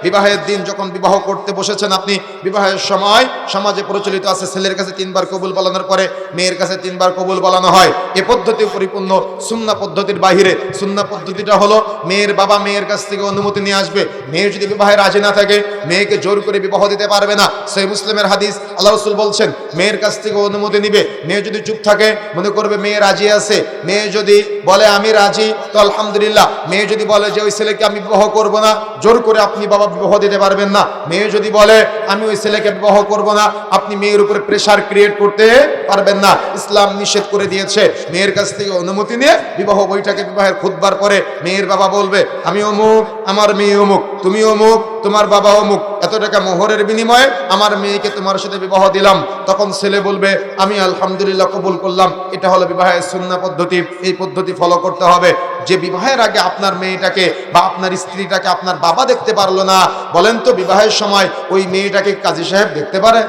বিবাহের দিন যখন বিবাহ করতে বসেছেন আপনি, বিবাহের সময় সমাজে প্রচলিত আছে ছেলের কাছে 3 বার কবুল বলানোর পরে মেয়ের কাছে 3 বার কবুল বলানো হয়। এ পদ্ধতি পরিপূর্ণ সুন্নাহ পদ্ধতির বাহিরে। সুন্নাহ পদ্ধতিটা হলো মেয়ের বাবা মেয়ের কাছ থেকে অনুমতি নিয়ে আসবে। মেয়ে যদি বিবাহে রাজি না থাকে মেয়েকে জোর করে বিবাহ দিতে পারবে না। সহিহ মুসলিমের হাদিস, আল্লাহ রাসূল বলছেন মেয়ের কাছ থেকে অনুমতি নিবে। মেয়ে যদি চুপ থাকে মনে করবে মেয়ে রাজি আছে, মেয়ে যদি বলে আমি রাজি তো আলহামদুলিল্লাহ। মেয়ে যদি বলে যে ওই ছেলেকে আমি বিবাহ করব না, জোর করে আপনি বাবা বিবাহ দিতে পারবেন না। মেয়ে যদি বলে আমি ওই ছেলেকে বিবাহ করব না, আপনি মেয়ের উপরে প্রেসার ক্রিয়েট করতে পারবেন না। ইসলাম নিষেধ করে দিয়েছে মেয়ের কাছ থেকে অনুমতি নিয়ে বিবাহ বইটাকে বিবাহের খুতবার পরে মেয়ের বাবা বলবে আমি অমুক, আমার মেয়ে অমুক, তুমি অমুক, তোমার বাবা অমুক, এত টাকা মোহরের বিনিময়ে আমার মেয়েকে তোমার সাথে বিবাহ দিলাম। তখন ছেলে বলবে আমি আলহামদুলিল্লাহ কবুল করলাম। এটা হলো বিবাহের সুন্নাহ পদ্ধতি। এই পদ্ধতি ফলো করতে হবে। যে বিবাহের আগে আপনার মেয়েটাকে বা আপনার স্ত্রীটাকে আপনার বাবা দেখতে পারলো না, বলেন তো বিবাহের সময় ওই মেয়েটাকে কাজী সাহেব দেখতে পারে?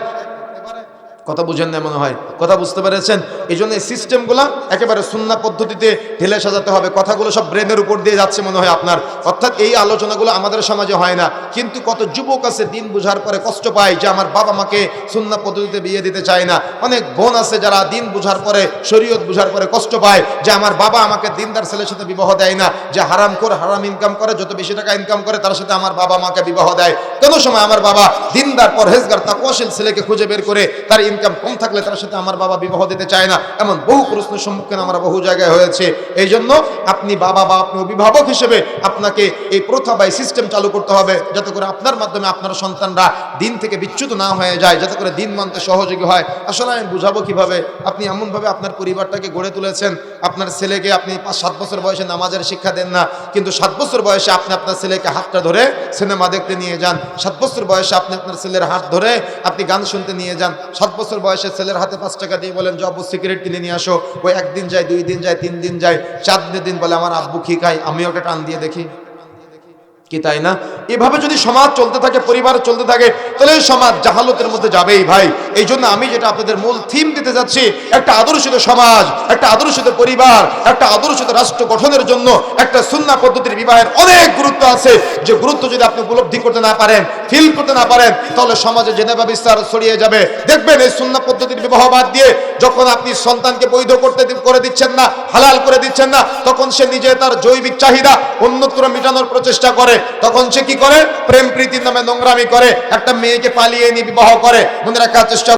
কথা বুঝেন না মনে হয়, কথা বুঝতে পেরেছেন? এই জন্য এই সিস্টেমগুলো একেবারে সুন্নাহ পদ্ধতিতে ঢেলে সাজাতে হবে। কথাগুলো সব ব্রেনের উপর দিয়ে যাচ্ছে মনে হয় আপনার, অর্থাৎ এই আলোচনাগুলো আমাদের সমাজে হয় না। কিন্তু কত যুবক আছে দিন বুঝার পরে কষ্ট পায় যে আমার বাবা মাকে সুন্নাহ পদ্ধতিতে বিয়ে দিতে চায় না। অনেক বোন আছে যারা দিন বুঝার পরে শরীয়ত বুঝার পরে কষ্ট পায় যে আমার বাবা আমাকে দিনদার ছেলের সাথে বিবাহ দেয় না, যে হারাম করে হারাম ইনকাম করে, যত বেশি টাকা ইনকাম করে তার সাথে আমার বাবা মাকে বিবাহ দেয়। কোনো সময় আমার বাবা দিনদার পরহেজগার তাকওয়াশীল ছেলেকে খুঁজে বের করে তার ইনকাম কম থাকলে তার সাথে আমার বাবা বিবাহ দিতে চায় না। এমন বহু প্রশ্নের সম্মুখীন আমরা বহু জায়গায় হয়েছে। এই জন্য আপনি বাবা বা আপনি অভিভাবক হিসেবে আপনাকে এই প্রথা বা সিস্টেম চালু করতে হবে যাতে করে আপনার মাধ্যমে আপনার সন্তানরা দিন থেকে বিচ্যুত না হয়ে যায়, যাতে করে দিন মানতে সহযোগী হয়। আসলে আমি বুঝাবো কিভাবে? আপনি এমনভাবে আপনার পরিবারটাকে গড়ে তুলেছেন, আপনার ছেলেকে আপনি 5-7 বছর বয়সে নামাজের শিক্ষা দেন না, কিন্তু 7 বছর বয়সে আপনি আপনার ছেলেকে হাতটা ধরে সিনেমা দেখতে নিয়ে যান। 7 বছর বয়সে আপনি আপনার ছেলের হাত ধরে আপনি গান শুনতে নিয়ে যান। 7 বছর বয়সে ছেলের হাতে 5 টাকা দিয়ে বলেন যে আব্বু সিগারেট কিনে নিয়ে আসো। ওই 1 দিন যায়, 2 দিন যায়, 3 দিন যায়, 4 দিন বলে আমার আব্বু কি খায়, আমি ওটা টান দিয়ে দেখি কি, তাই না? এভাবে যদি সমাজ চলতে থাকে, পরিবার চলতে থাকে, তাহলে সমাজ জাহালতের মধ্যে যাবেই ভাই। এই জন্য আমি যেটা আপনাদের মূল থিম দিতে যাচ্ছি, একটা আদর্শিত সমাজ, একটা আদর্শিত পরিবার, একটা আদর্শিত রাষ্ট্র গঠনের জন্য একটা সুন্নাহ পদ্ধতির বিবাহের অনেক গুরুত্ব আছে। যে গুরুত্ব যদি আপনি উপলব্ধি করতে না পারেন, ফিল করতে না পারেন, তাহলে সমাজে জেনেভা বিস্তার ছড়িয়ে যাবে। দেখবেন এই সুন্নাহ পদ্ধতির বিবাহ বাদ দিয়ে যখন আপনি সন্তানকে বৈধ করে দিচ্ছেন না, হালাল করে দিচ্ছেন না, তখন সে নিজে তার জৈবিক চাহিদা অন্যত্র মেটানোর প্রচেষ্টা করে। তখন সে কি করে? প্রেম প্রীতির নামে নোংরামি করে, একটা মেয়েকে পালিয়ে নিয়ে বিবাহ করে। মনে রাখার চেষ্টা